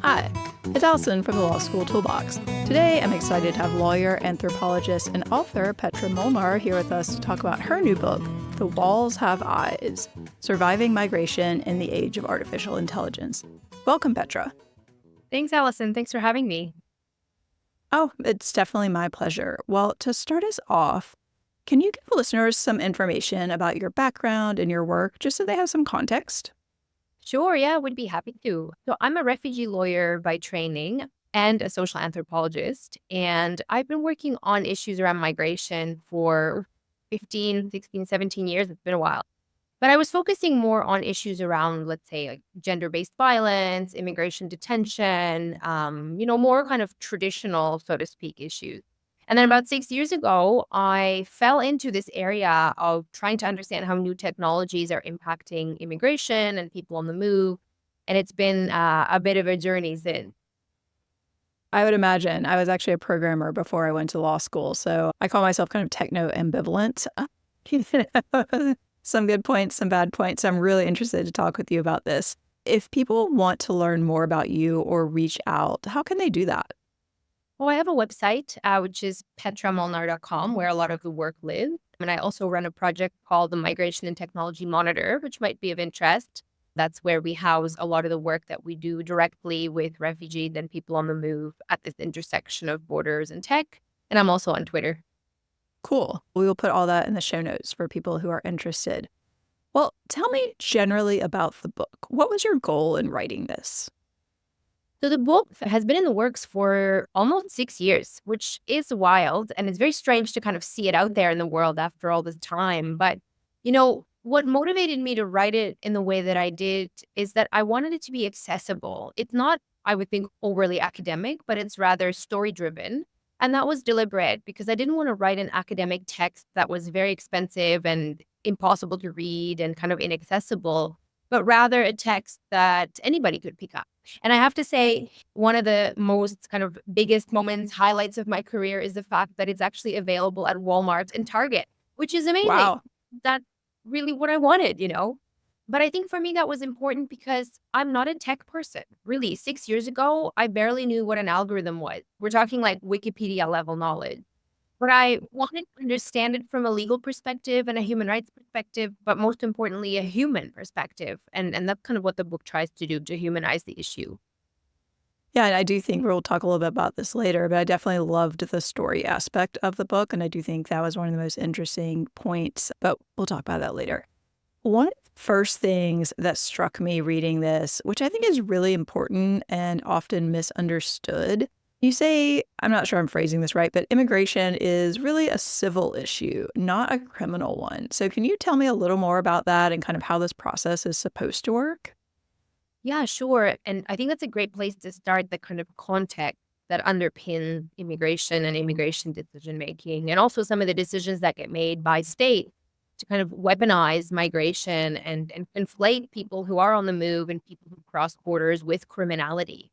Hi, it's Allison from the Law School Toolbox. Today, I'm excited to have lawyer, anthropologist, and author Petra Molnar here with us to talk about her new book, The Walls Have Eyes: Surviving Migration in the Age of Artificial Intelligence. Welcome, Petra. Thanks, Allison. Thanks for having me. Oh, it's definitely my pleasure. Well, to start us off, can you give listeners some information about your background and your work, just so they have some context? Sure, yeah, would be happy to. So I'm a refugee lawyer by training and a social anthropologist. And I've been working on issues around migration for 15, 16, 17 years. It's been a while. But I was focusing more on issues around, let's say, like gender-based violence, immigration detention, more kind of traditional, so to speak, issues. And then about 6 years ago, I fell into this area of trying to understand how new technologies are impacting immigration and people on the move. And it's been a bit of a journey since. I would imagine. I was actually a programmer before I went to law school, so I call myself kind of techno-ambivalent. You know, some good points, some bad points. I'm really interested to talk with you about this. If people want to learn more about you or reach out, how can they do that? Well, I have a website, which is petramolnar.com, where a lot of the work lives. And I also run a project called the Migration and Technology Monitor, which might be of interest. That's where we house a lot of the work that we do directly with refugees and people on the move at this intersection of borders and tech. And I'm also on Twitter. Cool. We will put all that in the show notes for people who are interested. Well, tell me generally about the book. What was your goal in writing this? So the book has been in the works for almost 6 years, which is wild. And it's very strange to kind of see it out there in the world after all this time. But, what motivated me to write it in the way that I did is that I wanted it to be accessible. It's not, I would think, overly academic, but it's rather story driven. And that was deliberate because I didn't want to write an academic text that was very expensive and impossible to read and kind of inaccessible, but rather a text that anybody could pick up. And I have to say, one of the most kind of biggest moments, highlights of my career is the fact that it's actually available at Walmart and Target, which is amazing. Wow. That's really what I wanted. But I think for me, that was important because I'm not a tech person. Really, 6 years ago, I barely knew what an algorithm was. We're talking like Wikipedia level knowledge. But I wanted to understand it from a legal perspective and a human rights perspective, but most importantly, a human perspective. And that's kind of what the book tries to do, to humanize the issue. Yeah, and I do think we'll talk a little bit about this later, but I definitely loved the story aspect of the book. And I do think that was one of the most interesting points, but we'll talk about that later. One of the first things that struck me reading this, which I think is really important and often misunderstood, you say, I'm not sure I'm phrasing this right, but immigration is really a civil issue, not a criminal one. So can you tell me a little more about that and kind of how this process is supposed to work? Yeah, sure. And I think that's a great place to start, the kind of context that underpins immigration and immigration decision making, and also some of the decisions that get made by state to kind of weaponize migration and conflate people who are on the move and people who cross borders with criminality.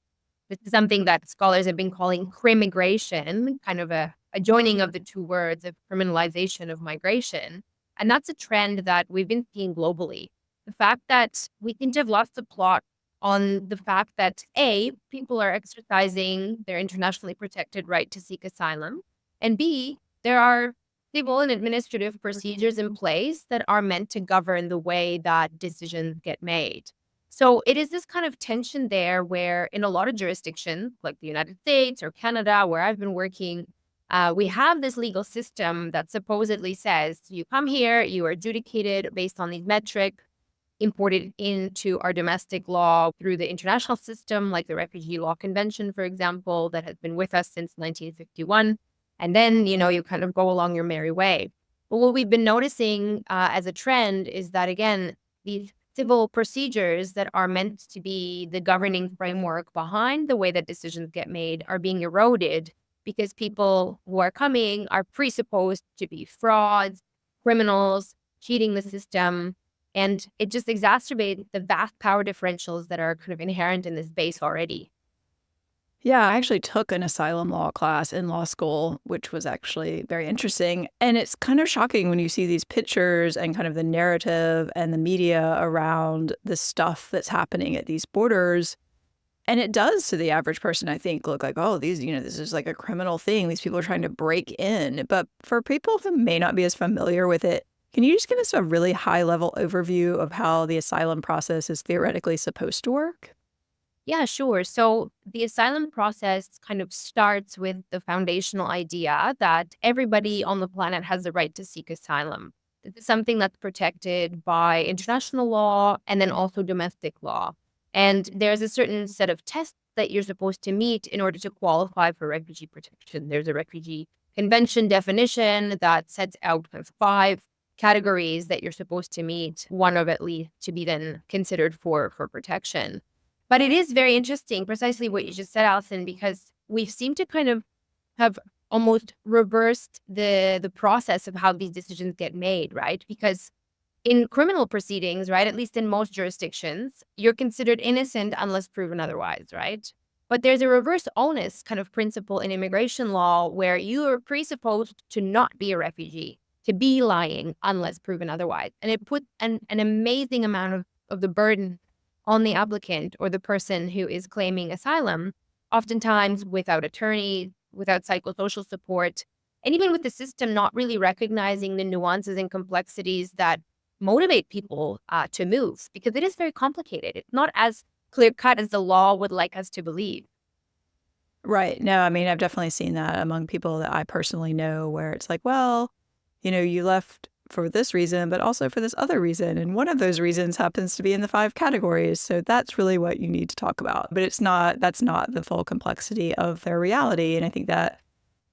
This is something that scholars have been calling crimmigration, kind of a joining of the two words of criminalization of migration. And that's a trend that we've been seeing globally. The fact that we seem to have lost the plot on the fact that A, people are exercising their internationally protected right to seek asylum, and B, there are civil and administrative procedures in place that are meant to govern the way that decisions get made. So it is this kind of tension there where in a lot of jurisdictions, like the United States or Canada, where I've been working, we have this legal system that supposedly says you come here, you are adjudicated based on these metrics, imported into our domestic law through the international system, like the Refugee Law Convention, for example, that has been with us since 1951. And then, you kind of go along your merry way. But what we've been noticing as a trend is that, again, these civil procedures that are meant to be the governing framework behind the way that decisions get made are being eroded because people who are coming are presupposed to be frauds, criminals, cheating the system. And it just exacerbates the vast power differentials that are kind of inherent in this base already. Yeah, I actually took an asylum law class in law school, which was actually very interesting. And it's kind of shocking when you see these pictures and kind of the narrative and the media around the stuff that's happening at these borders. And it does to the average person, I think, look like, oh, these, this is like a criminal thing. These people are trying to break in. But for people who may not be as familiar with it, can you just give us a really high level overview of how the asylum process is theoretically supposed to work? Yeah, sure. So the asylum process kind of starts with the foundational idea that everybody on the planet has the right to seek asylum. This is something that's protected by international law and then also domestic law. And there's a certain set of tests that you're supposed to meet in order to qualify for refugee protection. There's a refugee convention definition that sets out kind of 5 categories that you're supposed to meet, one of at least, to be then considered for protection. But it is very interesting, precisely what you just said, Alison, because we seem to kind of have almost reversed the process of how these decisions get made, right? Because in criminal proceedings, right, at least in most jurisdictions, you're considered innocent unless proven otherwise, right? But there's a reverse onus kind of principle in immigration law where you are presupposed to not be a refugee, to be lying unless proven otherwise. And it puts an amazing amount of the burden on the applicant or the person who is claiming asylum, oftentimes without attorney, without psychosocial support, and even with the system not really recognizing the nuances and complexities that motivate people to move, because it is very complicated. It's not as clear cut as the law would like us to believe. Right. No, I mean, I've definitely seen that among people that I personally know where it's like, well, you left for this reason, but also for this other reason. And one of those reasons happens to be in the 5 categories. So that's really what you need to talk about. But that's not the full complexity of their reality. And I think that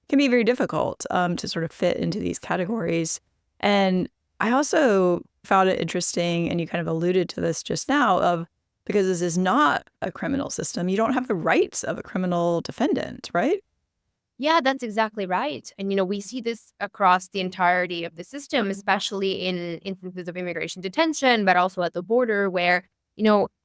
can be very difficult to sort of fit into these categories. And I also found it interesting, and you kind of alluded to this just now, of because this is not a criminal system, you don't have the rights of a criminal defendant, right? Yeah, that's exactly right. And, we see this across the entirety of the system, especially in instances of immigration detention, but also at the border where,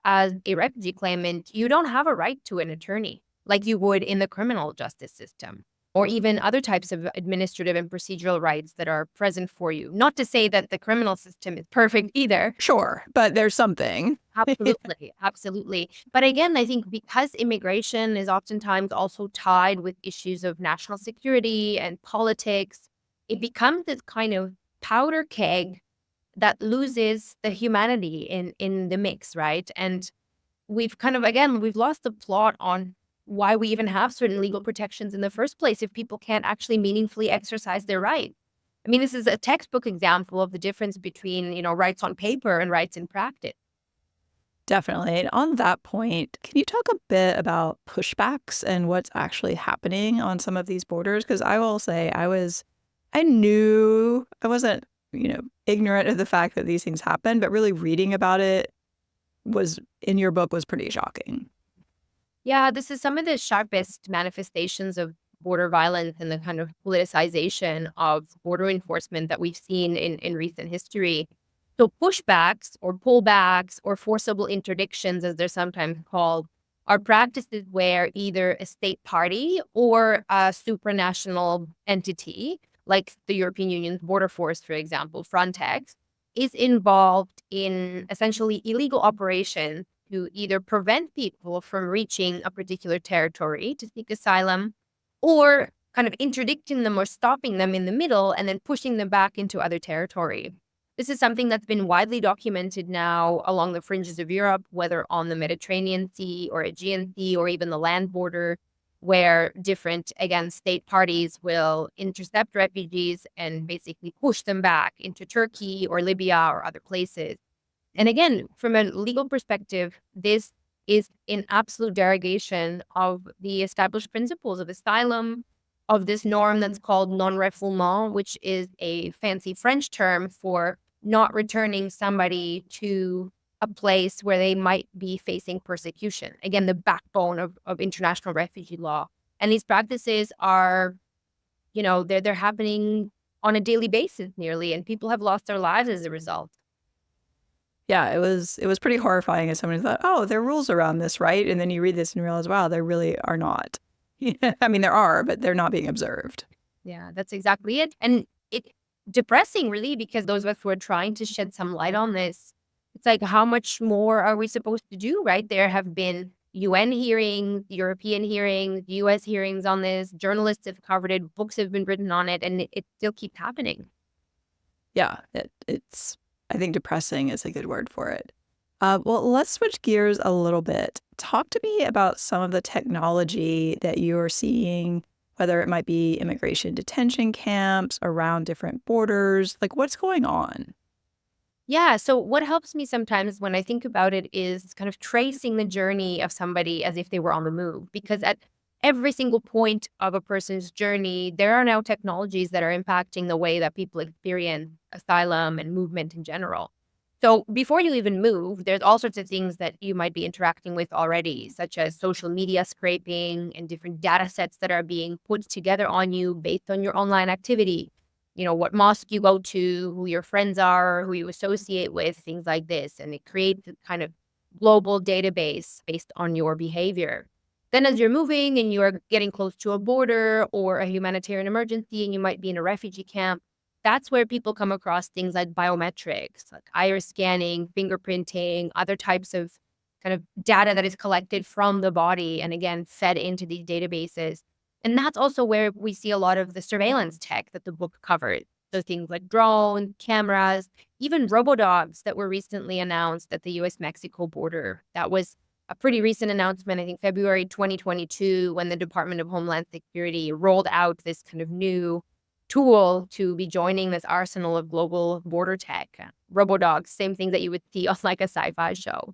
as a refugee claimant, you don't have a right to an attorney like you would in the criminal justice system, or even other types of administrative and procedural rights that are present for you. Not to say that the criminal system is perfect either. Sure, but there's something. Absolutely, absolutely. But again, I think because immigration is oftentimes also tied with issues of national security and politics, it becomes this kind of powder keg that loses the humanity in the mix, right? And we've kind of, again, we've lost the plot on why we even have certain legal protections in the first place if people can't actually meaningfully exercise their right. I mean, this is a textbook example of the difference between, rights on paper and rights in practice. Definitely. And on that point, can you talk a bit about pushbacks and what's actually happening on some of these borders? Because I will say I knew I wasn't, ignorant of the fact that these things happen, but really reading about it was in your book was pretty shocking. Yeah, this is some of the sharpest manifestations of border violence and the kind of politicization of border enforcement that we've seen in recent history. So pushbacks or pullbacks or forcible interdictions, as they're sometimes called, are practices where either a state party or a supranational entity, like the European Union's border force, for example, Frontex, is involved in essentially illegal operations to either prevent people from reaching a particular territory to seek asylum or kind of interdicting them or stopping them in the middle and then pushing them back into other territory. This is something that's been widely documented now along the fringes of Europe, whether on the Mediterranean Sea or Aegean Sea or even the land border, where different, again, state parties will intercept refugees and basically push them back into Turkey or Libya or other places. And again, from a legal perspective, this is in absolute derogation of the established principles of asylum, of this norm that's called non-refoulement, which is a fancy French term for not returning somebody to a place where they might be facing persecution. Again, the backbone of international refugee law. And these practices are, they're happening on a daily basis nearly, and people have lost their lives as a result. Yeah, it was pretty horrifying as someone who thought, oh, there are rules around this, right? And then you read this and realize, wow, there really are not. I mean, there are, but they're not being observed. Yeah, that's exactly it. And it depressing really, because those of us who are trying to shed some light on this, it's like, how much more are we supposed to do, right? There have been UN hearings, European hearings, US hearings on this. Journalists have covered it, books have been written on it, and it still keeps happening. Yeah, it's, I think depressing is a good word for it. Well, let's switch gears a little bit. Talk to me about some of the technology that you're seeing, whether it might be immigration detention camps around different borders. Like, what's going on? Yeah. So what helps me sometimes when I think about it is kind of tracing the journey of somebody as if they were on the move. Because at every single point of a person's journey, there are now technologies that are impacting the way that people experience asylum and movement in general. So before you even move, there's all sorts of things that you might be interacting with already, such as social media scraping and different data sets that are being put together on you based on your online activity, what mosque you go to, who your friends are, who you associate with, things like this. And it creates a kind of global database based on your behavior. Then as you're moving and you're getting close to a border or a humanitarian emergency and you might be in a refugee camp, that's where people come across things like biometrics, like iris scanning, fingerprinting, other types of kind of data that is collected from the body and again fed into these databases. And that's also where we see a lot of the surveillance tech that the book covered. So things like drones, cameras, even robodogs that were recently announced at the US-Mexico border. That was a pretty recent announcement, I think February 2022, when the Department of Homeland Security rolled out this kind of new tool to be joining this arsenal of global border tech. Robodogs, same thing that you would see on like a sci-fi show.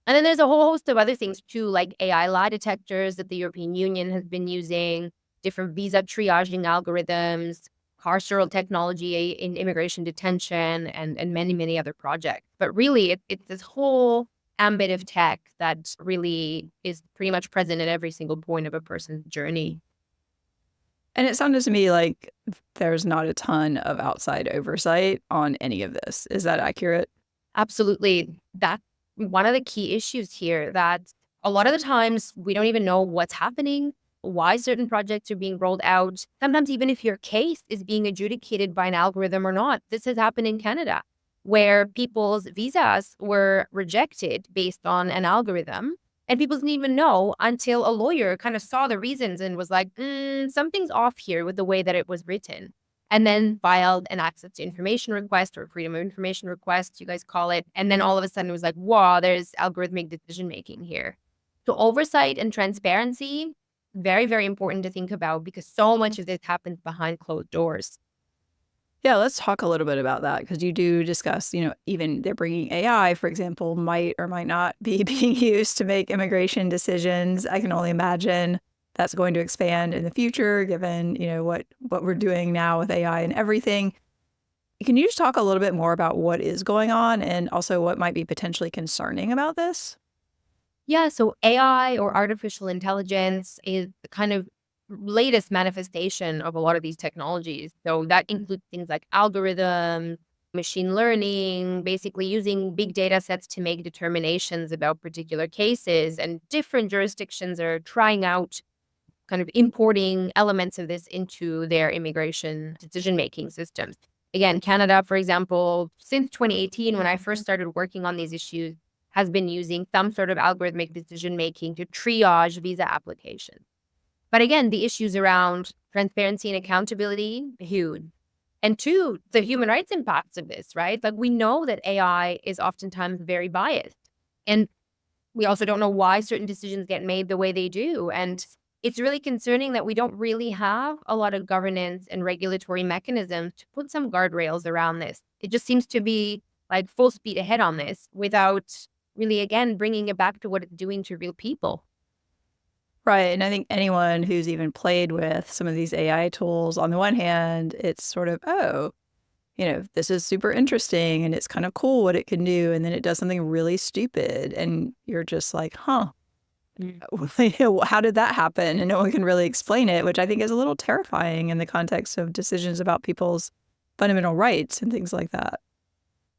And then there's a whole host of other things too, like AI lie detectors that the European Union has been using, different visa triaging algorithms, carceral technology in immigration detention, and many, many other projects. But really, it's this whole ambit of tech that really is pretty much present at every single point of a person's journey. And it sounded to me like there's not a ton of outside oversight on any of this. Is that accurate? Absolutely. That's one of the key issues here, that a lot of the times we don't even know what's happening, why certain projects are being rolled out. Sometimes even if your case is being adjudicated by an algorithm or not. This has happened in Canada, where people's visas were rejected based on an algorithm. And people didn't even know until a lawyer kind of saw the reasons and was like, something's off here with the way that it was written, and then filed an access to information request or freedom of information request, you guys call it. And then all of a sudden it was like, wow, there's algorithmic decision making here. So oversight and transparency, very, very important to think about because so much of this happens behind closed doors. Yeah, let's talk a little bit about that because you do discuss, even they're bringing AI, for example, might or might not be being used to make immigration decisions. I can only imagine that's going to expand in the future, given, what we're doing now with AI and everything. Can you just talk a little bit more about what is going on and also what might be potentially concerning about this? Yeah, so AI or artificial intelligence is the kind of latest manifestation of a lot of these technologies. So that includes things like algorithms, machine learning, basically using big data sets to make determinations about particular cases. And different jurisdictions are trying out kind of importing elements of this into their immigration decision-making systems. Again, Canada, for example, since 2018, when I first started working on these issues, has been using some sort of algorithmic decision-making to triage visa applications. But again, the issues around transparency and accountability, huge. And two, the human rights impacts of this, right? Like we know that AI is oftentimes very biased. And we also don't know why certain decisions get made the way they do. And it's really concerning that we don't really have a lot of governance and regulatory mechanisms to put some guardrails around this. It just seems to be like full speed ahead on this without really, again, bringing it back to what it's doing to real people. Right. And I think anyone who's even played with some of these AI tools, on the one hand, it's sort of, oh, this is super interesting and it's kind of cool what it can do. And then it does something really stupid. And you're just like, huh, how did that happen? And no one can really explain it, which I think is a little terrifying in the context of decisions about people's fundamental rights and things like that.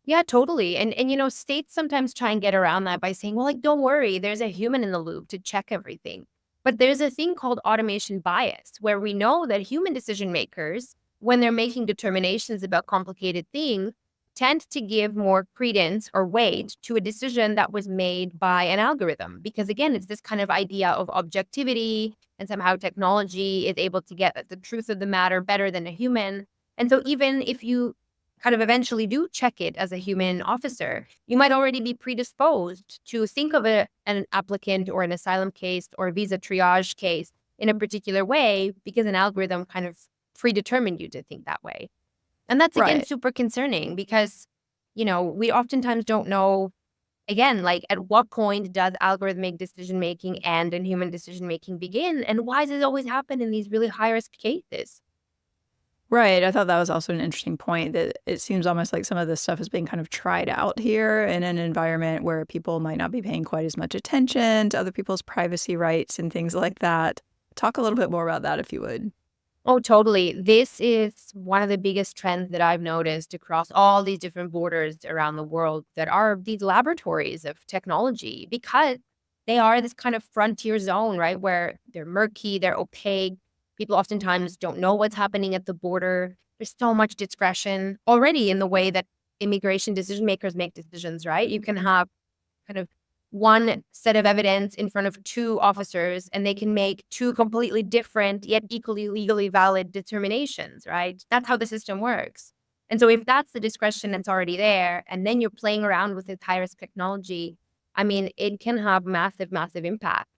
Yeah, totally. And states sometimes try and get around that by saying, well, like, don't worry, there's a human in the loop to check everything. But there's a thing called automation bias, where we know that human decision makers, when they're making determinations about complicated things, tend to give more credence or weight to a decision that was made by an algorithm. Because again, it's this kind of idea of objectivity, and somehow technology is able to get at the truth of the matter better than a human. And so even if you kind of eventually do check it as a human officer, you might already be predisposed to think of an applicant or an asylum case or a visa triage case in a particular way because an algorithm kind of predetermined you to think that way. And that's, again, Right. super concerning because, we oftentimes don't know, again, like at what point does algorithmic decision making end and human decision making begin? And why does it always happen in these really high risk cases? Right. I thought that was also an interesting point that it seems almost like some of this stuff is being kind of tried out here in an environment where people might not be paying quite as much attention to other people's privacy rights and things like that. Talk a little bit more about that if you would. Oh, totally. This is one of the biggest trends that I've noticed across all these different borders around the world that are these laboratories of technology because they are this kind of frontier zone, right? Where they're murky, they're opaque. People oftentimes don't know what's happening at the border. There's so much discretion already in the way that immigration decision makers make decisions, right? You can have kind of one set of evidence in front of two officers, and they can make two completely different yet equally legally valid determinations, right? That's how the system works. And so if that's the discretion that's already there, and then you're playing around with this high-risk technology, I mean, it can have massive, massive impact.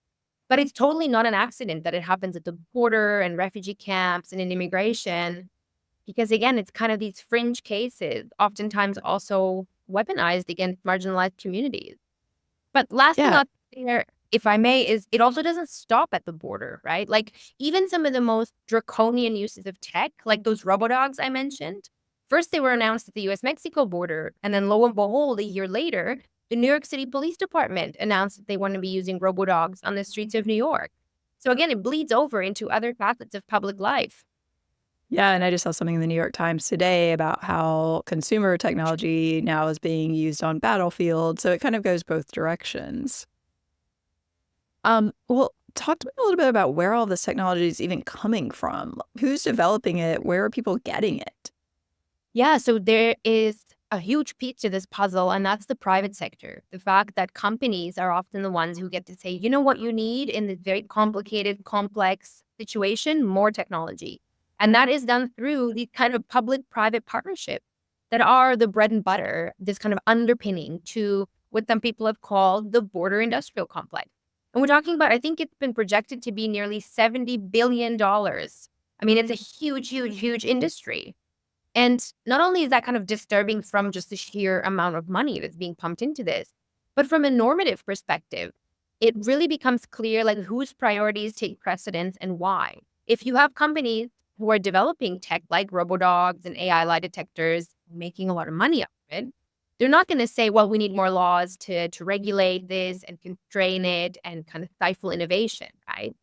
But it's totally not an accident that it happens at the border and refugee camps and in immigration, because again, it's kind of these fringe cases, oftentimes also weaponized against marginalized communities. But last thing Yeah. I'll say there, if I may, is it also doesn't stop at the border, right? Like even some of the most draconian uses of tech, like those robodogs I mentioned, first they were announced at the US-Mexico border, and then lo and behold, a year later, the New York City Police Department announced that they want to be using robodogs on the streets of New York. So again, it bleeds over into other facets of public life. Yeah, and I just saw something in the New York Times today about how consumer technology now is being used on battlefields. So it kind of goes both directions. Well, talk to me a little bit about where all this technology is even coming from. Who's developing it? Where are people getting it? Yeah, so there is a huge piece to this puzzle, and that's the private sector. The fact that companies are often the ones who get to say, you know what you need in this very complicated, complex situation? More technology. And that is done through these kind of public-private partnerships that are the bread and butter, this kind of underpinning to what some people have called the border industrial complex. And we're talking about, I think it's been projected to be nearly $70 billion. I mean, it's a huge, huge, huge industry. And not only is that kind of disturbing from just the sheer amount of money that's being pumped into this, but from a normative perspective, it really becomes clear like whose priorities take precedence and why. If you have companies who are developing tech like robodogs and AI lie detectors, making a lot of money out of it, they're not going to say, well, we need more laws to regulate this and constrain it and kind of stifle innovation, right?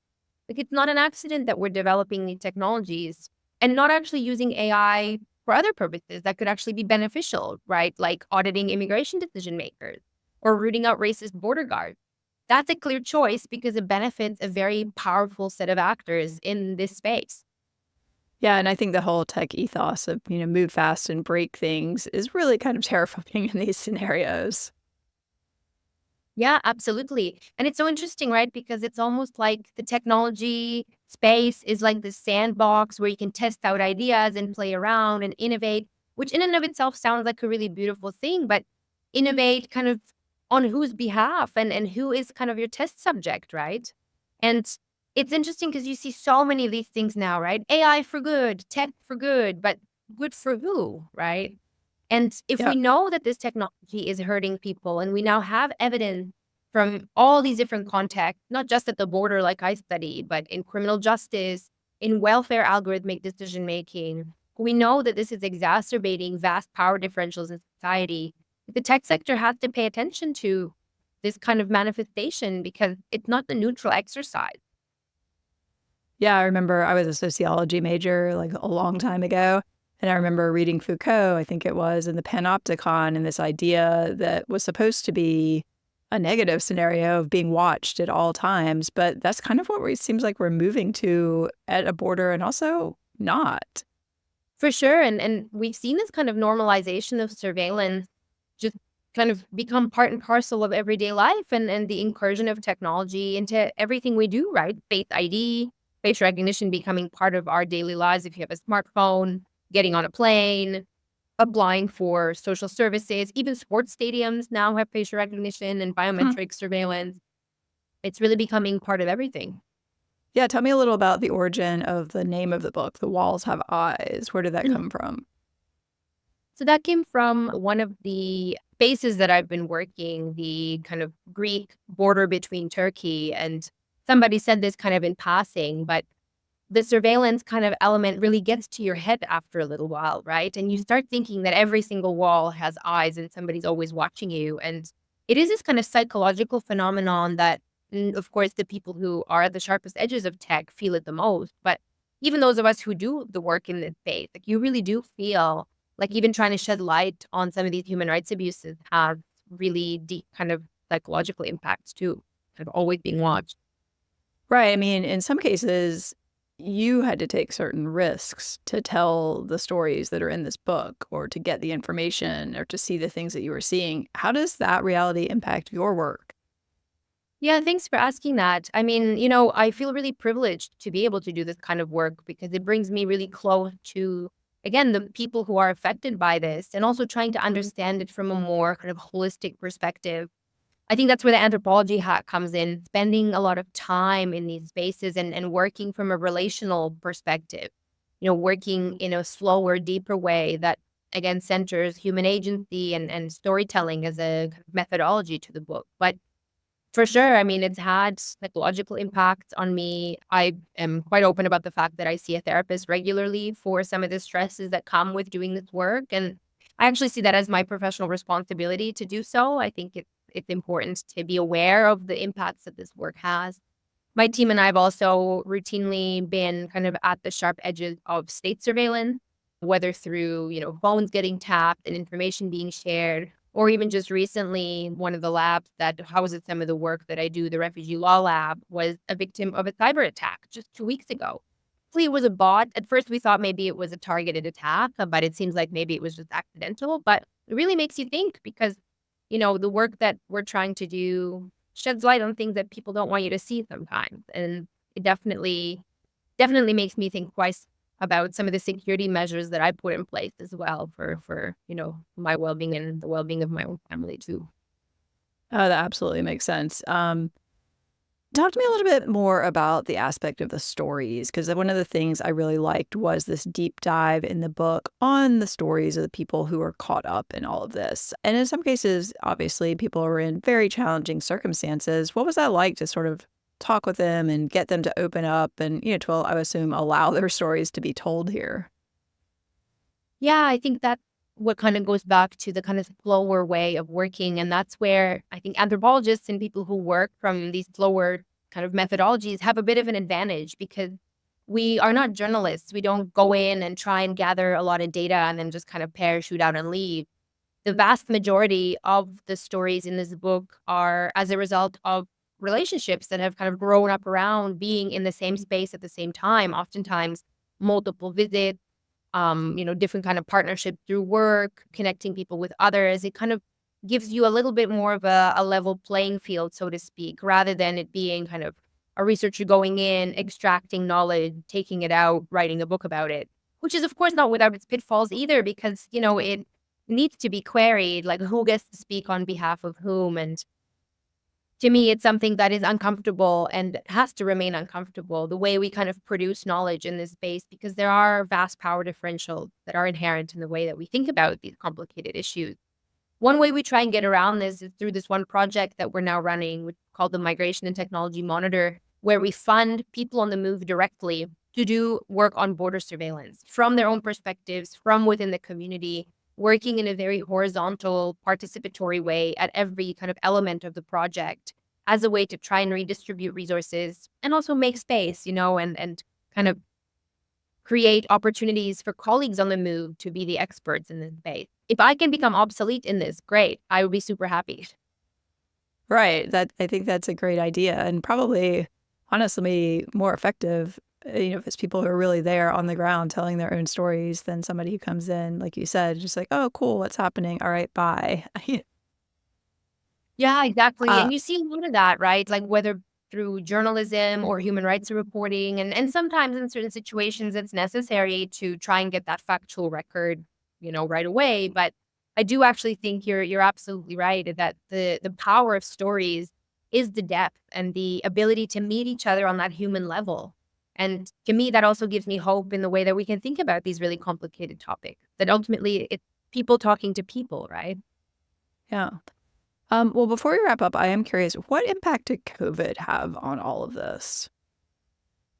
Like it's not an accident that we're developing new technologies and not actually using AI for other purposes that could actually be beneficial, right? Like auditing immigration decision makers or rooting out racist border guards. That's a clear choice because it benefits a very powerful set of actors in this space. Yeah, and I think the whole tech ethos of, move fast and break things is really kind of terrifying in these scenarios. Yeah, absolutely. And it's so interesting, right? Because it's almost like the technology space is like the sandbox where you can test out ideas and play around and innovate, which in and of itself sounds like a really beautiful thing, but innovate kind of on whose behalf and who is kind of your test subject, right? And it's interesting because you see so many of these things now, right? AI for good, tech for good, but good for who, right? And if Yeah. we know that this technology is hurting people and we now have evidence from all these different contexts, not just at the border like I studied, but in criminal justice, in welfare algorithmic decision making, we know that this is exacerbating vast power differentials in society. The tech sector has to pay attention to this kind of manifestation because it's not the neutral exercise. Yeah, I remember I was a sociology major like a long time ago. And I remember reading Foucault, I think it was, in the Panopticon, and this idea that was supposed to be a negative scenario of being watched at all times. But that's kind of what it seems like we're moving to at a border and also not. For sure. And we've seen this kind of normalization of surveillance just kind of become part and parcel of everyday life and the incursion of technology into everything we do, right? Face ID, face recognition becoming part of our daily lives if you have a smartphone, getting on a plane, applying for social services. Even sports stadiums now have facial recognition and Hmm. biometric surveillance. It's really becoming part of everything. Yeah, tell me a little about the origin of the name of the book, The Walls Have Eyes. Where did that come from? So that came from one of the bases that I've been working, the kind of Greek border between Turkey. And somebody said this kind of in passing, but the surveillance kind of element really gets to your head after a little while, right? And you start thinking that every single wall has eyes and somebody's always watching you. And it is this kind of psychological phenomenon that, of course, the people who are at the sharpest edges of tech feel it the most. But even those of us who do the work in this space, like you really do feel like even trying to shed light on some of these human rights abuses have really deep kind of psychological impacts too, kind of always being watched. Right. I mean, in some cases, you had to take certain risks to tell the stories that are in this book or to get the information or to see the things that you were seeing. How does that reality impact your work? Yeah, thanks for asking that. I mean, I feel really privileged to be able to do this kind of work because it brings me really close to, again, the people who are affected by this and also trying to understand it from a more kind of holistic perspective. I think that's where the anthropology hat comes in, spending a lot of time in these spaces and working from a relational perspective, working in a slower, deeper way that, again, centers human agency and storytelling as a kind of methodology to the book. But for sure. I mean, it's had psychological impacts on me. I am quite open about the fact that I see a therapist regularly for some of the stresses that come with doing this work. And I actually see that as my professional responsibility to do so. I think it's important to be aware of the impacts that this work has. My team and I have also routinely been kind of at the sharp edges of state surveillance, whether through, phones getting tapped and information being shared, or even just recently, one of the labs that houses some of the work that I do, the refugee law lab, was a victim of a cyber attack just 2 weeks ago. Hopefully, it was a bot. At first, we thought maybe it was a targeted attack, but it seems like maybe it was just accidental. But it really makes you think because, the work that we're trying to do sheds light on things that people don't want you to see sometimes. And it definitely makes me think twice about some of the security measures that I put in place as well for my well-being and the well-being of my own family too. Oh, that absolutely makes sense. Talk to me a little bit more about the aspect of the stories, because one of the things I really liked was this deep dive in the book on the stories of the people who are caught up in all of this. And in some cases, obviously, people are in very challenging circumstances. What was that like to sort of talk with them and get them to open up and, to, I assume, allow their stories to be told here? Yeah, I think that what kind of goes back to the kind of slower way of working. And that's where I think anthropologists and people who work from these slower kind of methodologies have a bit of an advantage because we are not journalists. We don't go in and try and gather a lot of data and then just kind of parachute out and leave. The vast majority of the stories in this book are as a result of relationships that have kind of grown up around being in the same space at the same time, oftentimes multiple visits, different kind of partnership through work, connecting people with others. It kind of gives you a little bit more of a level playing field, so to speak, rather than it being kind of a researcher going in, extracting knowledge, taking it out, writing a book about it, which is, of course, not without its pitfalls either, because, it needs to be queried, like who gets to speak on behalf of whom. And to me, it's something that is uncomfortable and has to remain uncomfortable, the way we kind of produce knowledge in this space, because there are vast power differentials that are inherent in the way that we think about these complicated issues. One way we try and get around this is through this one project that we're now running, which is called the Migration and Technology Monitor, where we fund people on the move directly to do work on border surveillance from their own perspectives, from within the community, working in a very horizontal, participatory way at every kind of element of the project as a way to try and redistribute resources and also make space, and kind of create opportunities for colleagues on the move to be the experts in this space. If I can become obsolete in this, great. I would be super happy. Right. That I think that's a great idea and probably honestly more effective if it's people who are really there on the ground telling their own stories than somebody who comes in, like you said, just like, oh, cool, what's happening? All right, bye. Yeah, exactly. uh, And you see a lot of that, right? Like whether through journalism or human rights reporting. And sometimes in certain situations, it's necessary to try and get that factual record, right away. But I do actually think you're absolutely right that the power of stories is the depth and the ability to meet each other on that human level. And to me, that also gives me hope in the way that we can think about these really complicated topics, that ultimately it's people talking to people, right? yeah. Well, before we wrap up, I am curious, what impact did COVID have on all of this?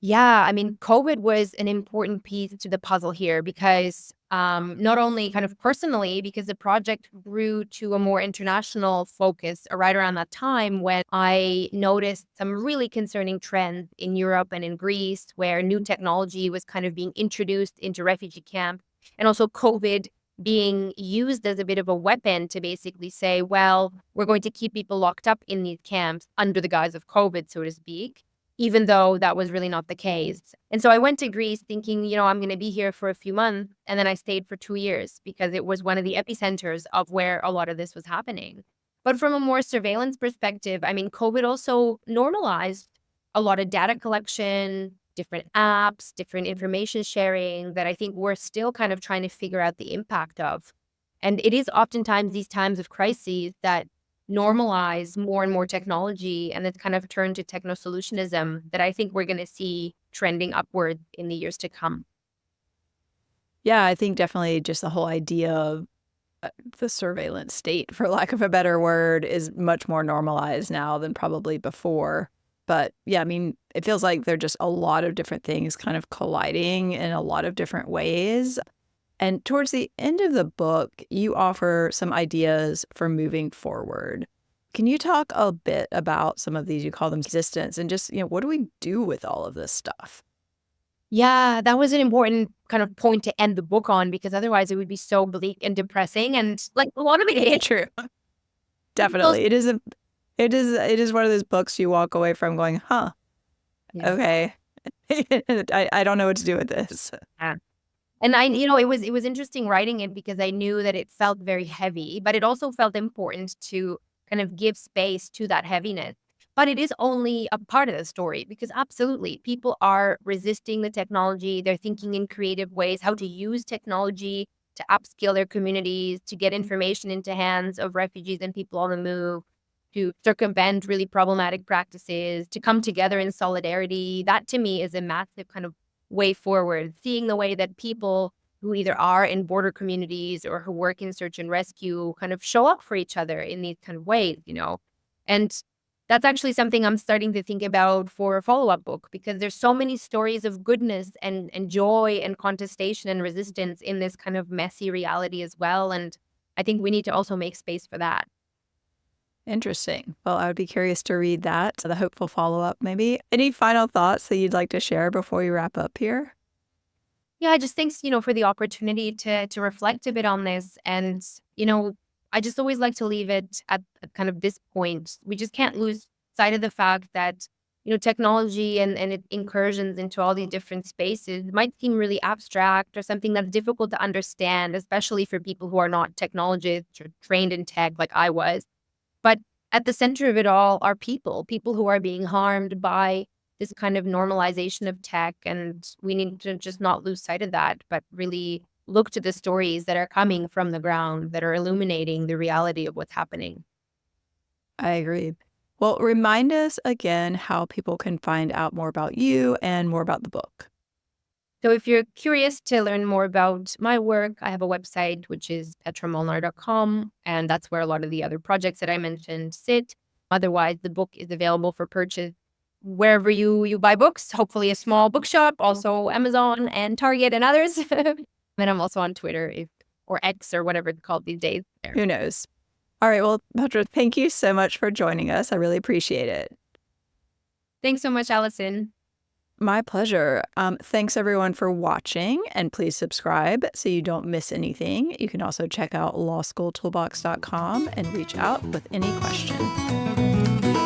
Yeah, I mean, COVID was an important piece to the puzzle here because not only kind of personally, because the project grew to a more international focus right around that time when I noticed some really concerning trends in Europe and in Greece where new technology was kind of being introduced into refugee camps, and also COVID being used as a bit of a weapon to basically say, well, we're going to keep people locked up in these camps under the guise of COVID, so to speak, even though that was really not the case. And so I went to Greece thinking, I'm going to be here for a few months. And then I stayed for 2 years because it was one of the epicenters of where a lot of this was happening. But from a more surveillance perspective, I mean, COVID also normalized a lot of data collection, different apps, different information sharing that I think we're still kind of trying to figure out the impact of. And it is oftentimes these times of crises that normalize more and more technology and it's kind of turned to techno solutionism that I think we're going to see trending upward in the years to come. Yeah, I think definitely just the whole idea of the surveillance state, for lack of a better word, is much more normalized now than probably before. But yeah, I mean, it feels like there are just a lot of different things kind of colliding in a lot of different ways. And towards the end of the book, you offer some ideas for moving forward. Can you talk a bit about some of these? You call them resistance, and just, what do we do with all of this stuff? Yeah, that was an important kind of point to end the book on because otherwise it would be so bleak and depressing. And like a lot of it is. True. Definitely. It is one of those books you walk away from going, huh, Yeah. okay. I don't know what to do with this. Yeah. And it was interesting writing it because I knew that it felt very heavy, but it also felt important to kind of give space to that heaviness. But it is only a part of the story because absolutely people are resisting the technology. They're thinking in creative ways how to use technology to upskill their communities, to get information into hands of refugees and people on the move, to circumvent really problematic practices, to come together in solidarity. That to me is a massive kind of way forward, seeing the way that people who either are in border communities or who work in search and rescue kind of show up for each other in these kind of ways. And that's actually something I'm starting to think about for a follow-up book because there's so many stories of goodness and joy and contestation and resistance in this kind of messy reality as well. And I think we need to also make space for that. Interesting. Well, I would be curious to read that, the hopeful follow-up maybe. Any final thoughts that you'd like to share before we wrap up here? Yeah, just thanks, for the opportunity to reflect a bit on this. And, I just always like to leave it at kind of this point. We just can't lose sight of the fact that, technology and its incursions into all these different spaces might seem really abstract or something that's difficult to understand, especially for people who are not technologists or trained in tech like I was. But at the center of it all are people who are being harmed by this kind of normalization of tech. And we need to just not lose sight of that, but really look to the stories that are coming from the ground that are illuminating the reality of what's happening. I agree. Well, remind us again how people can find out more about you and more about the book. So if you're curious to learn more about my work, I have a website, which is petramolnar.com, and that's where a lot of the other projects that I mentioned sit. Otherwise, the book is available for purchase wherever you buy books, hopefully a small bookshop, also Amazon and Target and others. And I'm also on Twitter or X or whatever it's called these days. There. Who knows? All right. Well, Petra, thank you so much for joining us. I really appreciate it. Thanks so much, Allison. My pleasure. Thanks everyone for watching, and please subscribe so you don't miss anything. You can also check out lawschooltoolbox.com and reach out with any question.